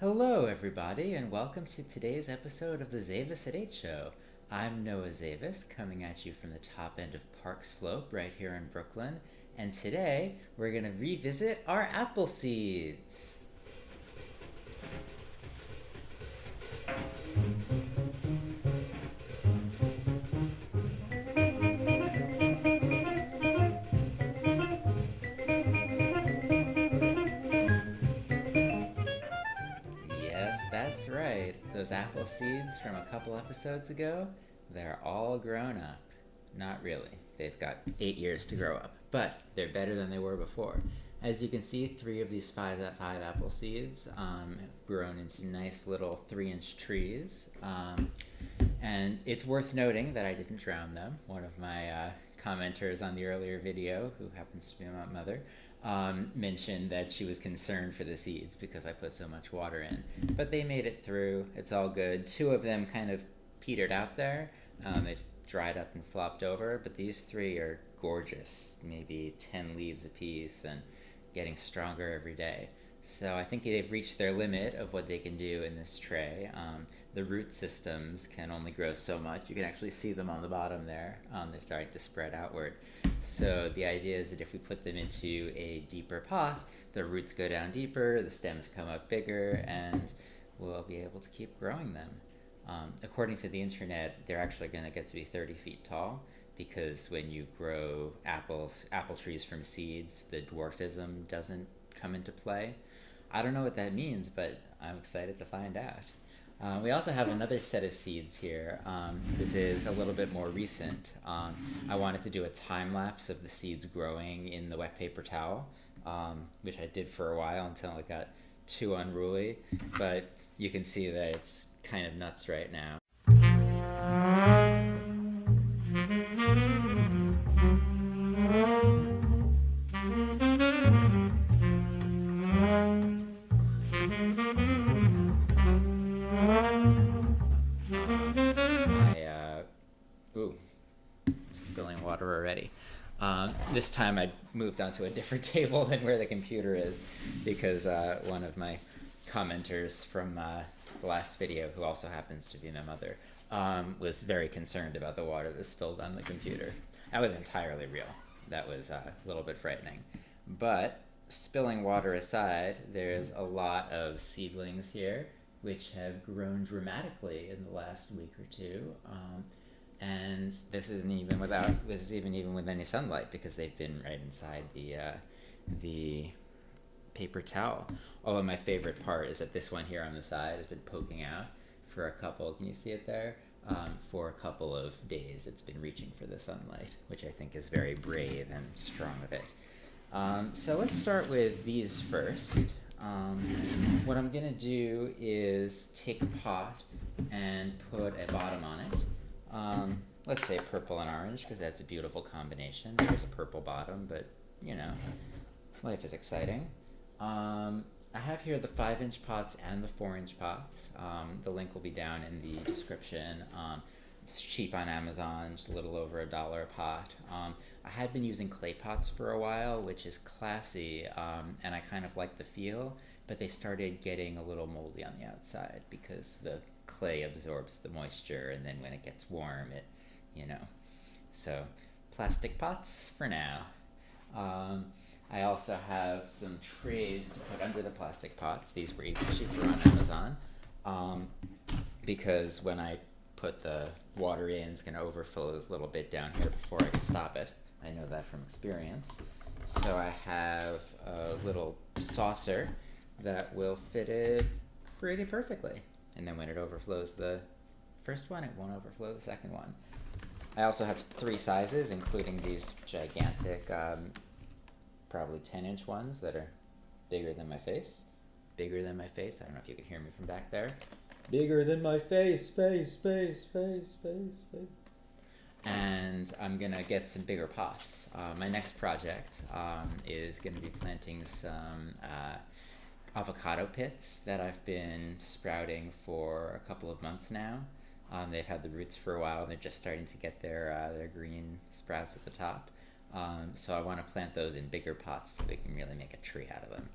Hello, everybody, and welcome to today's episode of the Zaves at 8 show. I'm Noah Zaves, coming at you from the top end of Park Slope right here in Brooklyn, and today we're going to revisit our apple seeds. Yes, that's right. Those apple seeds from a couple episodes ago, they're all grown up. Not really. They've got 8 years to grow up, but they're better than they were before. As you can see, three of these five apple seeds have grown into nice little 3-inch trees. And it's worth noting that I didn't drown them. One of my commenters on the earlier video, who happens to be my mother, mentioned that she was concerned for the seeds because I put so much water in. But they made it through. It's all good. Two of them kind of petered out there. They dried up and flopped over, but these three are gorgeous. Maybe 10 leaves apiece and getting stronger every day. So I think they've reached their limit of what they can do in this tray. The root systems can only grow so much. You can actually see them on the bottom there. They're starting to spread outward. So the idea is that if we put them into a deeper pot, the roots go down deeper, the stems come up bigger, and we'll be able to keep growing them. According to the internet, they're actually going to get to be 30 feet tall, because when you grow apple trees from seeds, the dwarfism doesn't come into play. I don't know what that means, but I'm excited to find out. We also have another set of seeds here. This is a little bit more recent. I wanted to do a time lapse of the seeds growing in the wet paper towel, which I did for a while until it got too unruly. But you can see that it's kind of nuts right now. Spilling water already. This time I moved onto a different table than where the computer is, because one of my commenters from the last video, who also happens to be my mother, was very concerned about the water that spilled on the computer. That was entirely real. That was a little bit frightening. But spilling water aside, there's a lot of seedlings here which have grown dramatically in the last week or two. And this isn't even with any sunlight, because they've been right inside the paper towel. Although my favorite part is that this one here on the side has been poking out for a couple, can you see it there? For a couple of days it's been reaching for the sunlight, which I think is very brave and strong of it. So let's start with these first. What I'm gonna do is take a pot and put a bottom on it. Let's say purple and orange, because that's a beautiful combination. There's a purple bottom, but you know, life is exciting. I have here the 5-inch pots and the 4-inch pots. The link will be down in the description. It's cheap on Amazon, just a little over $1 a pot. I had been using clay pots for a while, which is classy, and I kind of like the feel, but they started getting a little moldy on the outside because the clay absorbs the moisture, and then when it gets warm, so plastic pots for now. I also have some trays to put under the plastic pots. These were even cheaper on Amazon, because when I put the water in, it's going to overfill this little bit down here before I can stop it. I know that from experience. So I have a little saucer that will fit it pretty perfectly. And then when it overflows the first one, it won't overflow the second one. I also have 3 sizes, including these gigantic, probably 10-inch ones that are bigger than my face. Bigger than my face. I don't know if you can hear me from back there. Bigger than my face. And I'm gonna get some bigger pots. My next project is gonna be planting some avocado pits that I've been sprouting for a couple of months now. They've had the roots for a while, and they're just starting to get their green sprouts at the top. So I want to plant those in bigger pots so we can really make a tree out of them.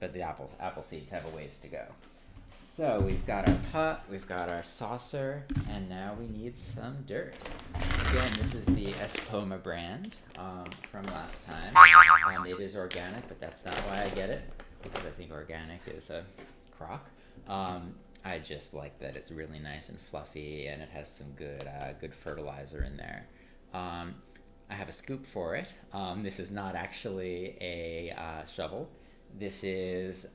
but the apple seeds have a ways to go. So we've got our pot, we've got our saucer, and now we need some dirt. Again, this is the Espoma brand from last time. It is organic, but that's not why I get it, because I think organic is a crock. I just like that it's really nice and fluffy, and it has some good fertilizer in there. I have a scoop for it. This is not actually a shovel. This is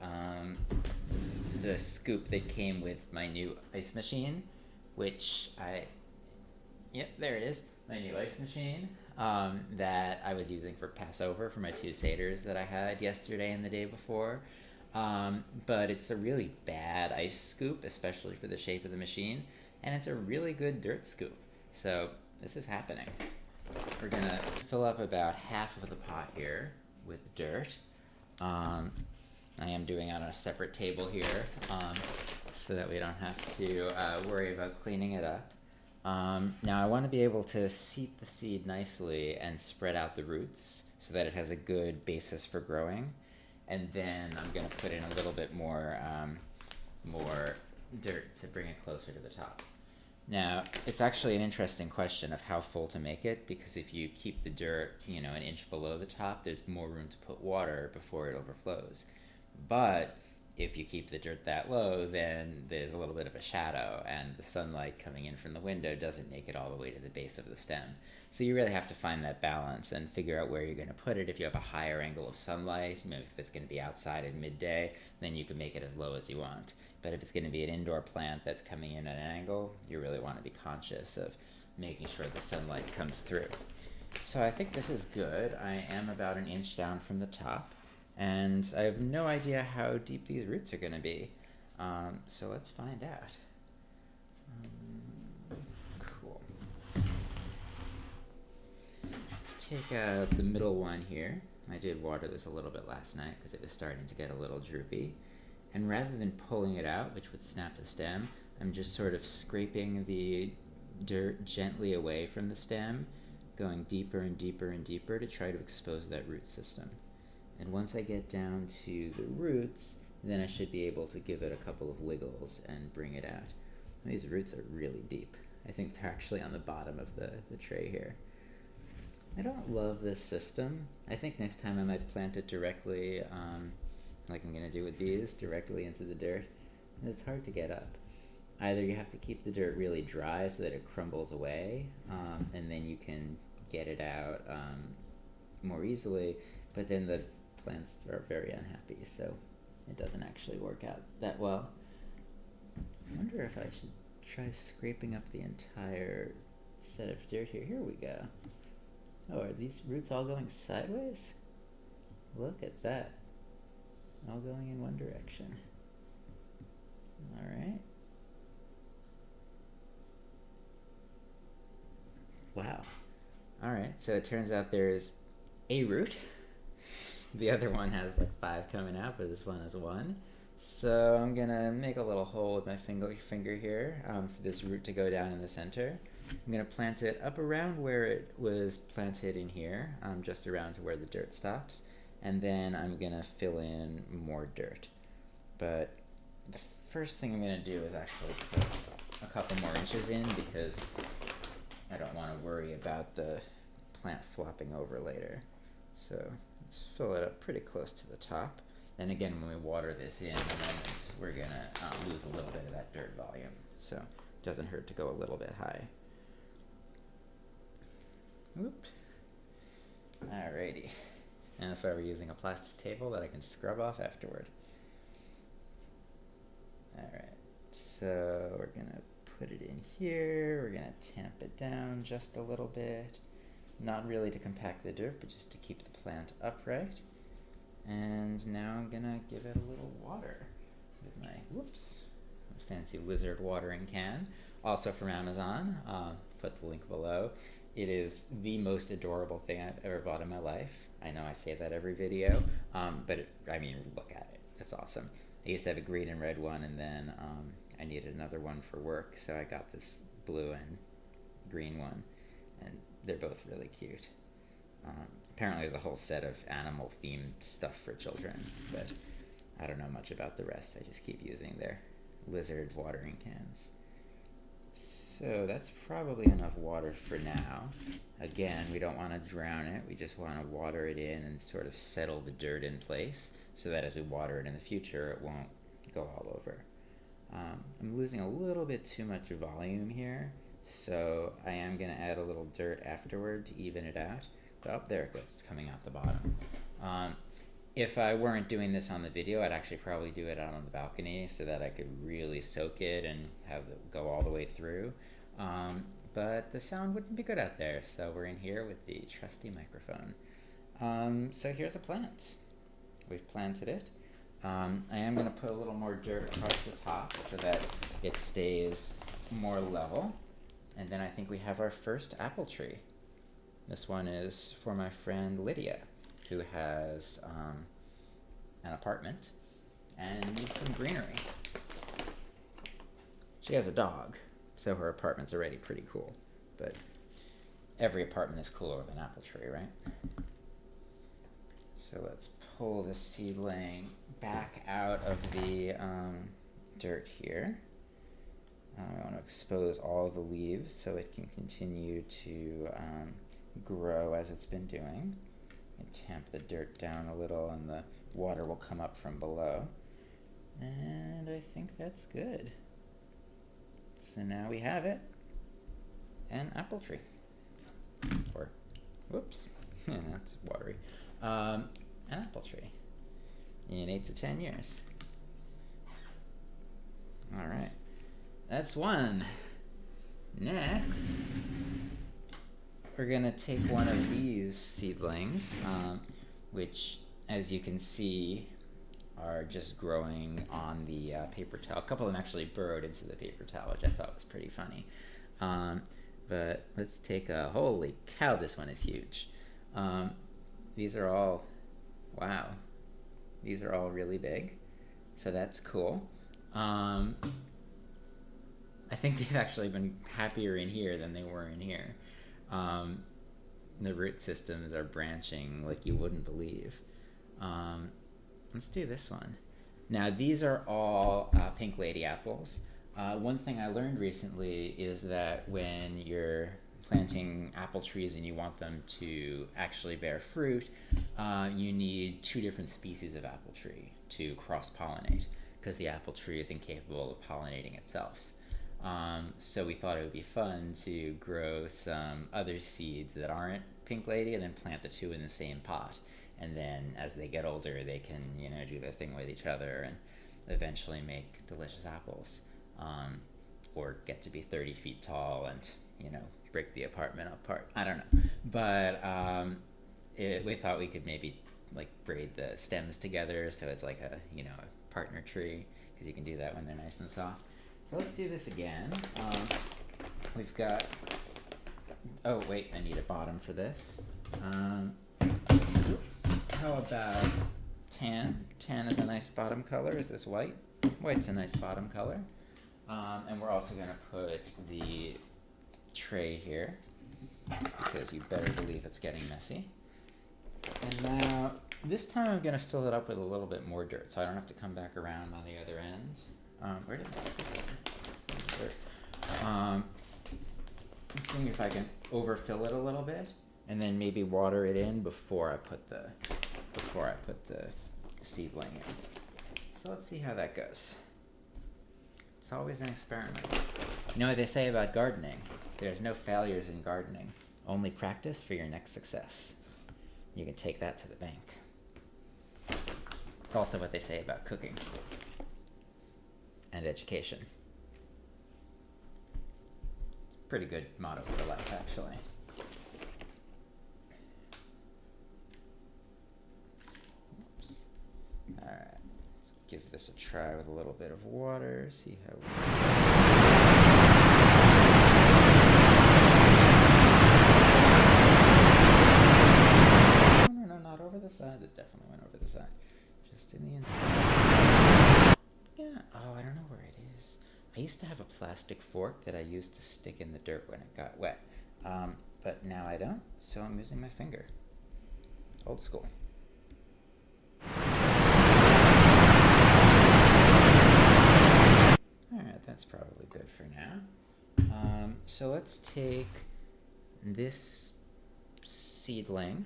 the scoop that came with my new ice machine, which yep, there it is, my new ice machine that I was using for Passover for my 2 seders that I had yesterday and the day before. But it's a really bad ice scoop, especially for the shape of the machine, and it's a really good dirt scoop. So this is happening. We're gonna fill up about half of the pot here with dirt. I am doing it on a separate table here, so that we don't have to worry about cleaning it up. Now I want to be able to seat the seed nicely and spread out the roots so that it has a good basis for growing. And then I'm going to put in a little bit more dirt to bring it closer to the top. Now, it's actually an interesting question of how full to make it, because if you keep the dirt, an inch below the top, there's more room to put water before it overflows. But if you keep the dirt that low, then there's a little bit of a shadow, and the sunlight coming in from the window doesn't make it all the way to the base of the stem. So you really have to find that balance and figure out where you're going to put it. If you have a higher angle of sunlight, if it's going to be outside at midday, then you can make it as low as you want. But if it's going to be an indoor plant that's coming in at an angle, you really want to be conscious of making sure the sunlight comes through. So I think this is good. I am about an inch down from the top, and I have no idea how deep these roots are going to be. So let's find out. Cool. Let's take the middle one here. I did water this a little bit last night because it was starting to get a little droopy. And rather than pulling it out, which would snap the stem, I'm just sort of scraping the dirt gently away from the stem, going deeper and deeper and deeper to try to expose that root system. And once I get down to the roots, then I should be able to give it a couple of wiggles and bring it out. These roots are really deep. I think they're actually on the bottom of the tray here. I don't love this system. I think next time I might plant it directly, like I'm going to do with these, directly into the dirt. And it's hard to get up. Either you have to keep the dirt really dry so that it crumbles away, and then you can get it out more easily, but then the plants are very unhappy, so it doesn't actually work out that well. I wonder if I should try scraping up the entire set of dirt here. Here we go. Oh, are these roots all going sideways? Look at that. All going in one direction. Alright. Wow. Alright, so it turns out there's a root. The other one has like 5 coming out, but this one has 1. So I'm gonna make a little hole with my finger here for this root to go down in the center. I'm gonna plant it up around where it was planted in here, just around to where the dirt stops. And then I'm gonna fill in more dirt. But the first thing I'm gonna do is actually put a couple more inches in, because I don't want to worry about the plant flopping over later. So let's fill it up pretty close to the top. And again, when we water this in a moment, we're gonna lose a little bit of that dirt volume. So it doesn't hurt to go a little bit high. Oop. Alrighty. And that's why we're using a plastic table that I can scrub off afterward. Alright, so we're gonna put it in here. We're gonna tamp it down just a little bit. Not really to compact the dirt, but just to keep the plant upright. And now I'm gonna give it a little water with my, fancy lizard watering can. Also from Amazon, put the link below. It is the most adorable thing I've ever bought in my life. I know I say that every video, but look at it. It's awesome. I used to have a green and red one, and then I needed another one for work, so I got this blue and green one, and they're both really cute. Apparently there's a whole set of animal-themed stuff for children, but I don't know much about the rest. I just keep using their lizard watering cans. So that's probably enough water for now. Again, we don't want to drown it. We just want to water it in and sort of settle the dirt in place so that as we water it in the future, it won't go all over. I'm losing a little bit too much volume here, so I am going to add a little dirt afterward to even it out. Oh, there it goes. It's coming out the bottom. If I weren't doing this on the video, I'd actually probably do it out on the balcony so that I could really soak it and have it go all the way through. But the sound wouldn't be good out there, so we're in here with the trusty microphone. So here's a plant. We've planted it. I am going to put a little more dirt across the top so that it stays more level. And then I think we have our first apple tree. This one is for my friend Lydia, who has an apartment and needs some greenery. She has a dog, so her apartment's already pretty cool, but every apartment is cooler with an apple tree, right? So let's pull the seedling back out of the dirt here. I want to expose all the leaves so it can continue to grow as it's been doing. And tamp the dirt down a little and the water will come up from below. And I think that's good. So now we have it. An apple tree. Or, whoops, that's watery. An apple tree in 8 to 10 years. All right, that's one. Next, we're gonna take one of these seedlings, which, as you can see, are just growing on the paper towel. A couple of them actually burrowed into the paper towel, which I thought was pretty funny. But let's take a, holy cow, this one is huge. These are all, wow, these are all really big, so that's cool. I think they've actually been happier in here than they were in here. The root systems are branching like you wouldn't believe. Let's do this one. Now these are all pink lady apples. One thing I learned recently is that when you're planting apple trees and you want them to actually bear fruit, you need 2 different species of apple tree to cross-pollinate because the apple tree is incapable of pollinating itself. So we thought it would be fun to grow some other seeds that aren't pink lady and then plant the 2 in the same pot. And then as they get older, they can, you know, do their thing with each other and eventually make delicious apples. Or get to be 30 feet tall and, you know, break the apartment apart. I don't know. But we thought we could maybe like braid the stems together so it's like a, you know, a partner tree, because you can do that when they're nice and soft. So let's do this again. We've got, oh wait, I need a bottom for this. Oops. How about tan? Tan is a nice bottom color. Is this white? White's a nice bottom color. And we're also going to put the tray here because you better believe it's getting messy. And now this time I'm going to fill it up with a little bit more dirt so I don't have to come back around on the other end. Where did this go? Let's see if I can overfill it a little bit and then maybe water it in before I put the seedling in. So let's see how that goes. It's always an experiment. You know what they say about gardening? There's no failures in gardening, only practice for your next success. You can take that to the bank. It's also what they say about cooking and education. It's a pretty good motto for life, actually. Oops. All right. Give this a try with a little bit of water, see how No, not over the side. It definitely went over the side. Just in the inside. Yeah, oh, I don't know where it is. I used to have a plastic fork that I used to stick in the dirt when it got wet. But now I don't, so I'm using my finger. Old school. that's probably good for now. So let's take this seedling,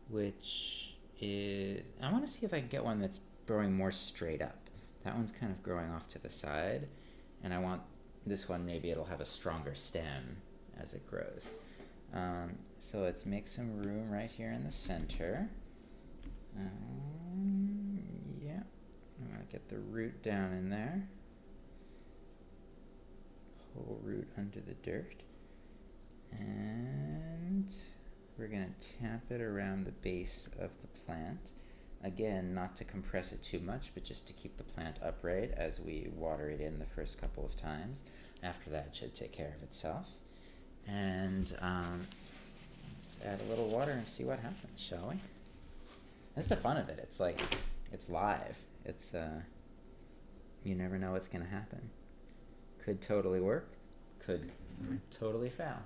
which is, I want to see if I can get one that's growing more straight up. That one's kind of growing off to the side, and I want this one, maybe it'll have a stronger stem as it grows. So let's make some room right here in the center. Yeah, I'm going to get the root down in there. Whole root under the dirt. And we're going to tap it around the base of the plant. Again, not to compress it too much, but just to keep the plant upright as we water it in the first couple of times. After that, it should take care of itself. And let's add a little water and see what happens, shall we? That's the fun of it. It's like, it's live. It's, you never know what's going to happen. Could totally work, could totally fail.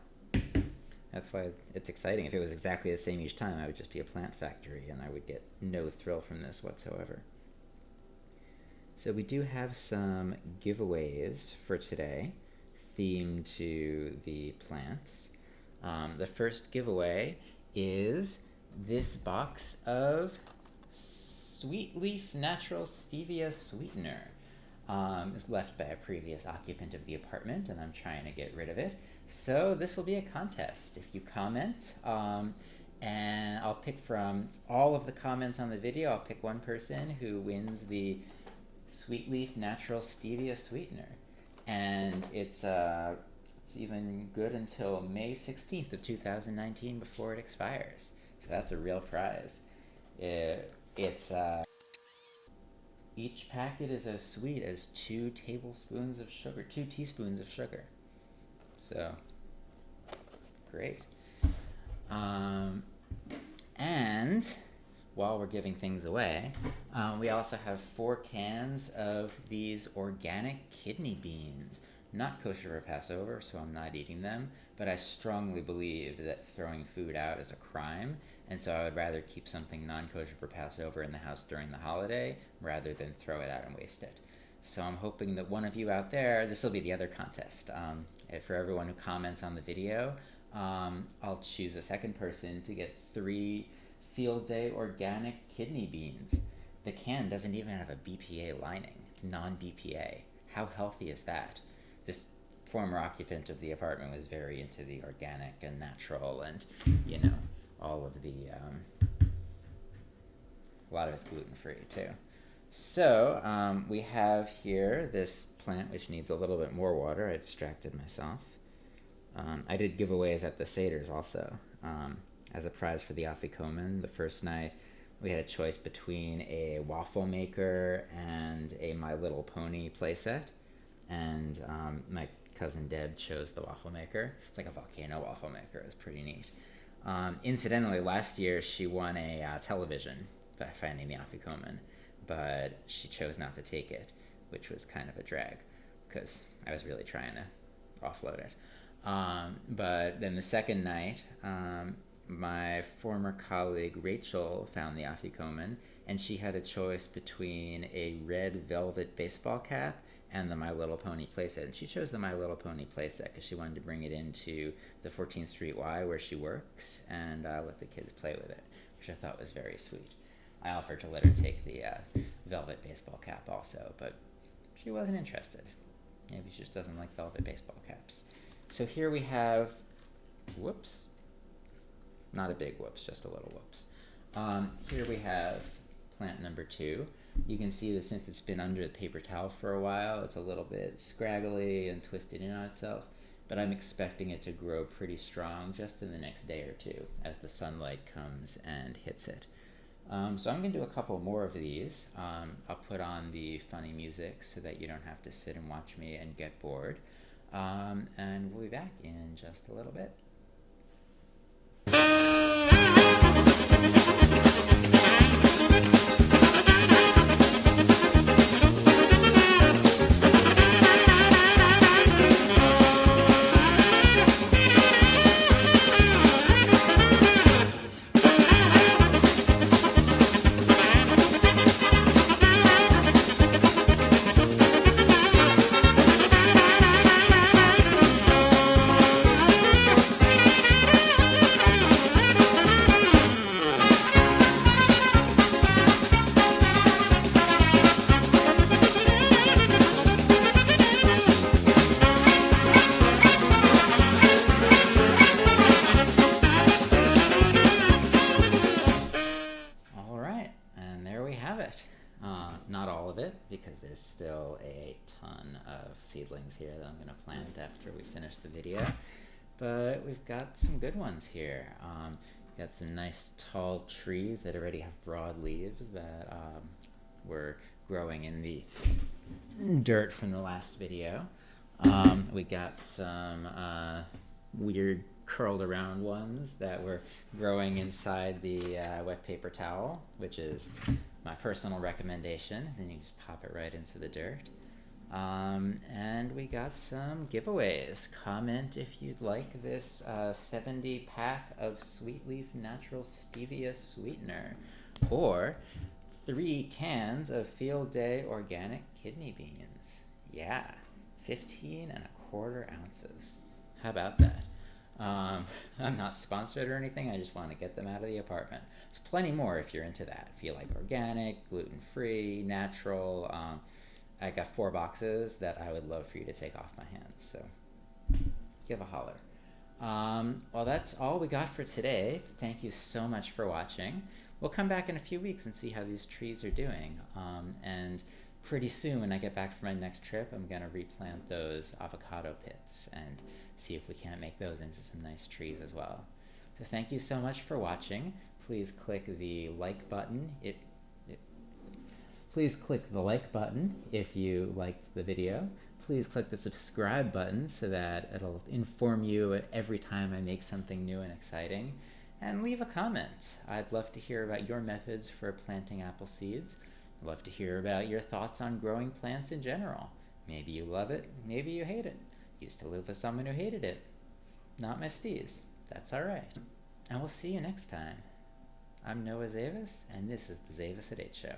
That's why it's exciting. If it was exactly the same each time, I would just be a plant factory and I would get no thrill from this whatsoever. So we do have some giveaways for today, themed to the plants. The first giveaway is this box of Sweet Leaf Natural Stevia Sweetener. It was left by a previous occupant of the apartment, and I'm trying to get rid of it. So this will be a contest. If you comment, and I'll pick from all of the comments on the video, I'll pick one person who wins the Sweet Leaf Natural Stevia Sweetener. And it's even good until May 16th of 2019 before it expires. So that's a real prize. Each packet is as sweet as 2 teaspoons of sugar. So, great. And while we're giving things away, we also have 4 cans of these organic kidney beans. Not kosher for Passover, so I'm not eating them, but I strongly believe that throwing food out is a crime, and so I would rather keep something non-kosher for Passover in the house during the holiday rather than throw it out and waste it. So I'm hoping that one of you out there, this will be the other contest. For everyone who comments on the video, I'll choose a second person to get 3 Field Day organic kidney beans. The can doesn't even have a BPA lining. It's non-BPA. How healthy is that? This former occupant of the apartment was very into the organic and natural and, all of the, a lot of it's gluten-free too. So we have here this plant which needs a little bit more water. I distracted myself. I did giveaways at the Seder's also. As a prize for the Afikomen, the first night we had a choice between a waffle maker and a My Little Pony playset. And my cousin Deb chose the waffle maker. It's like a volcano waffle maker. It was pretty neat. Incidentally, last year she won a television by finding the Afikomen, but she chose not to take it, which was kind of a drag because I was really trying to offload it. But then the second night, my former colleague Rachel found the Afikomen, and she had a choice between a red velvet baseball cap and the My Little Pony playset. And she chose the My Little Pony playset because she wanted to bring it into the 14th Street Y where she works and let the kids play with it, which I thought was very sweet. I offered to let her take the velvet baseball cap also, but she wasn't interested. Maybe she just doesn't like velvet baseball caps. So here we have, whoops, not a big whoops, just a little whoops. Here we have plant number 2. You can see that since it's been under the paper towel for a while, it's a little bit scraggly and twisted in on itself, but I'm expecting it to grow pretty strong just in the next day or 2 as the sunlight comes and hits it. So I'm going to do a couple more of these. I'll put on the funny music so that you don't have to sit and watch me and get bored. And we'll be back in just a little bit. still a ton of seedlings here that I'm going to plant after we finish the video. But we've got some good ones here. Got some nice tall trees that already have broad leaves that were growing in the dirt from the last video. We got some weird curled around ones that were growing inside the wet paper towel, which is my personal recommendation, and you just pop it right into the dirt. And we got some giveaways. Comment if you'd like this 70 pack of Sweet Leaf Natural Stevia Sweetener, or 3 cans of Field Day Organic Kidney Beans. Yeah, 15¼ ounces. How about that? I'm not sponsored or anything, I just want to get them out of the apartment. There's plenty more if you're into that. If you like organic, gluten-free, natural, I got 4 boxes that I would love for you to take off my hands, so give a holler. Well, that's all we got for today. Thank you so much for watching. We'll come back in a few weeks and see how these trees are doing. And pretty soon when I get back from my next trip, I'm going to replant those avocado pits and see if we can't make those into some nice trees as well. So thank you so much for watching. Please click the like button. Please click the like button if you liked the video. Please click the subscribe button so that it'll inform you every time I make something new and exciting. And leave a comment. I'd love to hear about your methods for planting apple seeds. I'd love to hear about your thoughts on growing plants in general. Maybe you love it, maybe you hate it. Used to live with someone who hated it. Not my steez. That's alright. And we'll see you next time. I'm Noah Zaves, and this is the Zaves at 8 show.